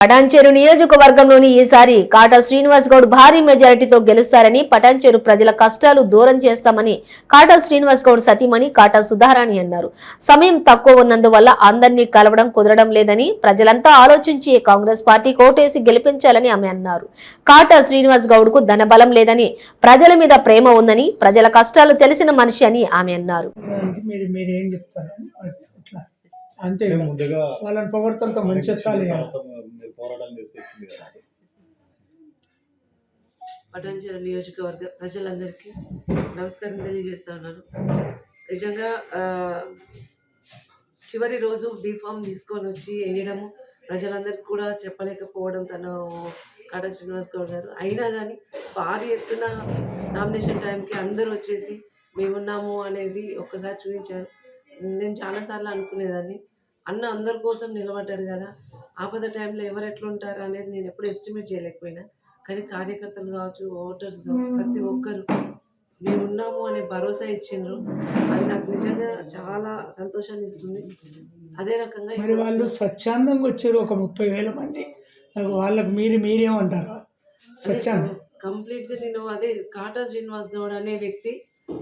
పటాన్చెరు నియోజకవర్గంలోని ఈసారి కాటా శ్రీనివాస్ గౌడ్ భారీ మెజారిటీతో గెలుస్తారని, పటాన్చెరు ప్రజల కష్టాలు దూరం చేస్తామని కాటా శ్రీనివాస్ గౌడ్ సతీమణి కాటా సుధారాణి అన్నారు. సమయం తక్కువ ఉన్నందువల్ల అందరినీ కలవడం కుదరడం లేదని, ప్రజలంతా ఆలోచించి కాంగ్రెస్ పార్టీ కోటేసి గెలిపించాలని ఆమె అన్నారు. కాటా శ్రీనివాస్ గౌడ్ కు ధనబలం లేదని, ప్రజల మీద ప్రేమ ఉందని, ప్రజల కష్టాలు తెలిసిన మనిషి అని ఆమె అన్నారు. అంతే ముందుగా వాళ్ళని పొగడతలతో మంచి ఎత్తాలి. పోరాటం చేస్తే పటాన్చెరు నియోజకవర్గ ప్రజలందరికీ నమస్కారం తెలియజేస్తున్నాను. నిజంగా చివరి రోజు బీఫామ్ తీసుకొని వచ్చి వేయడము ప్రజలందరికీ కూడా చెప్పలేకపోవడం తను కాటా శ్రీనివాస్ గౌడ్ గారు. అయినా కానీ భారీ ఎత్తున నామినేషన్ టైంకి అందరూ వచ్చేసి మేమున్నాము అనేది ఒక్కసారి చూపించారు. నేను చాలాసార్లు అనుకునేదాన్ని, అన్న అందరి కోసం నిలబడ్డాడు కదా, ఆపద టైంలో ఎవరు ఎట్లుంటారు అనేది నేను ఎప్పుడు ఎస్టిమేట్ చేయలేకపోయినా, కానీ కార్యకర్తలు కావచ్చు, ఓటర్స్ కావచ్చు, ప్రతి ఒక్కరు మేమున్నాము అనే భరోసా ఇచ్చిండ్రు. అది నాకు నిజంగా చాలా సంతోషాన్ని ఇస్తుంది. అదే రకంగా మరి వాళ్ళు స్వచ్ఛందంగా వచ్చారు ఒక 30,000 మంది. వాళ్ళకు మీరేమంటారు? స్వచ్ఛందం కంప్లీట్గా నేను అదే కాటా శ్రీనివాస్ గౌడ్ అనే వ్యక్తి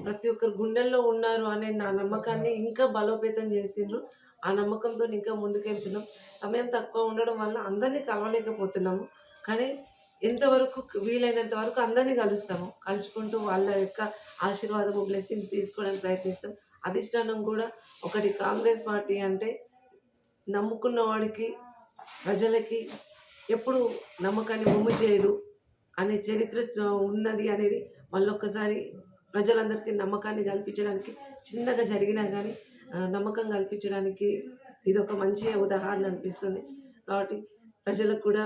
ప్రతి ఒక్కరు గుండెల్లో ఉన్నారు అనే నా నమ్మకాన్ని ఇంకా బలోపేతం చేసిండ్రు. ఆ నమ్మకంతో ఇంకా ముందుకెళ్తున్నాం. సమయం తక్కువ ఉండడం వల్ల అందరినీ కలవలేకపోతున్నాము, కానీ ఎంతవరకు వీలైనంత వరకు అందరినీ కలుచుకుంటూ వాళ్ళ యొక్క ఆశీర్వాదము, బ్లెస్సింగ్స్ తీసుకోవడానికి ప్రయత్నిస్తాం. అధిష్టానం కూడా ఒకటి, కాంగ్రెస్ పార్టీ అంటే నమ్ముకున్న వాడికి, ప్రజలకి ఎప్పుడు నమ్మకాన్ని వమ్ము చేయదు అనే చరిత్ర ఉన్నది అనేది మళ్ళొక్కసారి ప్రజలందరికీ నమ్మకాన్ని కల్పించడానికి, చిన్నగా జరిగినా కానీ నమ్మకం కల్పించడానికి ఇది ఒక మంచి ఉదాహరణ అనిపిస్తుంది. కాబట్టి ప్రజలకు కూడా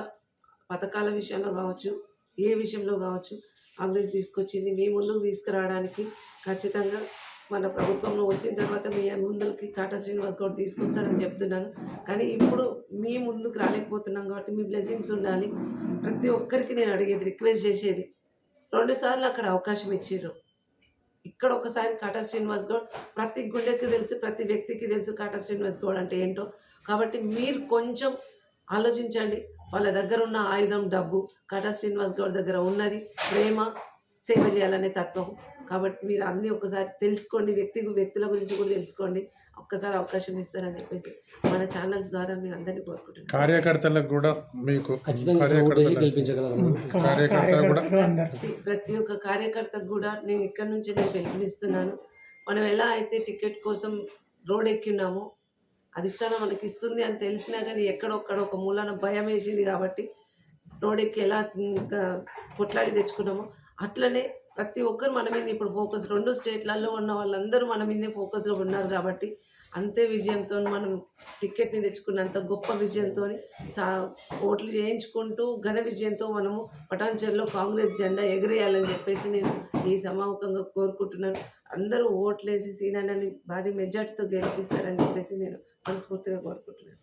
పథకాల విషయంలో కావచ్చు, ఏ విషయంలో కావచ్చు, కాంగ్రెస్ తీసుకొచ్చింది మీ ముందుకు తీసుకురావడానికి ఖచ్చితంగా మన ప్రభుత్వంలో వచ్చిన తర్వాత మీ ముందుకి కాటా శ్రీనివాస్ గౌడ్ తీసుకొస్తాడని చెప్తున్నాను. కానీ ఇప్పుడు మీ ముందుకు రాలేకపోతున్నాం కాబట్టి మీ బ్లెస్సింగ్స్ ఉండాలి. ప్రతి ఒక్కరికి నేను అడిగేది, రిక్వెస్ట్ చేసేది, 2 సార్లు అక్కడ అవకాశం ఇచ్చారు. ఇక్కడ ఒకసారి కాటా శ్రీనివాస్ గౌడ్ ప్రతి గుండెకి తెలుసు, ప్రతి వ్యక్తికి తెలుసు కాటా శ్రీనివాస్ గౌడ్ అంటే ఏంటో. కాబట్టి మీరు కొంచెం ఆలోచించండి. వాళ్ళ దగ్గర ఉన్న ఆయుధం డబ్బు, కాటా శ్రీనివాస్ గౌడ్ దగ్గర ఉన్నది ప్రేమ, సేవ చేయాలనే తత్వం. కాబట్టి మీరు అన్నీ ఒకసారి తెలుసుకోండి, వ్యక్తుల గురించి కూడా తెలుసుకోండి. ఒక్కసారి అవకాశం ఇస్తారని చెప్పేసి మన ఛానల్స్ ద్వారా మేము అందరినీ కోరుకుంటున్నాం. కార్యకర్తలకు కూడా మీకు ప్రతి ఒక్క కార్యకర్తకు కూడా నేను ఇక్కడ నుంచి నేను పిలుపునిస్తున్నాను. మనం ఎలా అయితే టికెట్ కోసం రోడ్ ఎక్కినామో, అధిష్టానం మనకి ఇస్తుంది అని తెలిసినా కానీ ఎక్కడొక్కడ ఒక మూలాన భయం వేసింది కాబట్టి రోడ్ ఎక్కి ఎలా కొట్లాడి తెచ్చుకున్నామో, అట్లనే ప్రతి ఒక్కరు మన మీద ఇప్పుడు ఫోకస్, 2 స్టేట్లలో ఉన్న వాళ్ళందరూ మన మీదే ఫోకస్లో ఉన్నారు. కాబట్టి అంతే విజయంతో మనం టికెట్ని తెచ్చుకున్నంత గొప్ప విజయంతో ఓట్లు చేయించుకుంటూ ఘన విజయంతో మనము పటాన్చెరులో కాంగ్రెస్ జెండా ఎగిరేయాలని చెప్పేసి నేను ఈ సమాముఖంగా కోరుకుంటున్నాను. అందరూ ఓట్లేసి సీనాని భారీ మెజార్టీతో గెలిపిస్తారని చెప్పేసి నేను మనస్ఫూర్తిగా కోరుకుంటున్నాను.